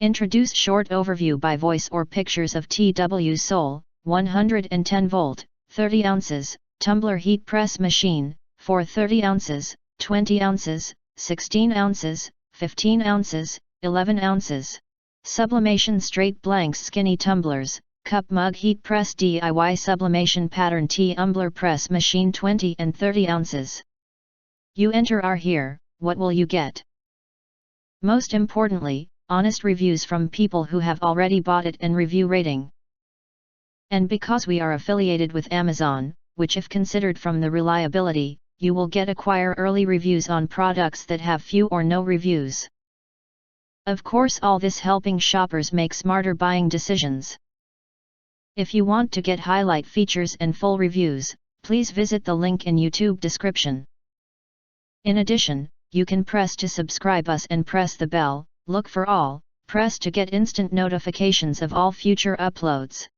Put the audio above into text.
Introduce short overview by voice or pictures of TWSOUL 110V, 30 ounces, tumbler heat press machine, for 30 ounces, 20 ounces, 16 ounces, 15 ounces, 11 ounces. Sublimation straight blanks skinny tumblers, cup mug heat press DIY sublimation pattern Tumbler press machine 20 and 30 ounces. You enter are here, what will you get? Most importantly, honest reviews from people who have already bought it and review rating. And because we are affiliated with Amazon, which if considered from the reliability, you will get acquire early reviews on products that have few or no reviews. Of course, all this helping shoppers make smarter buying decisions. If you want to get highlight features and full reviews, please visit the link in YouTube description. In addition, you can press to subscribe us and press the bell, look for all, press to get instant notifications of all future uploads.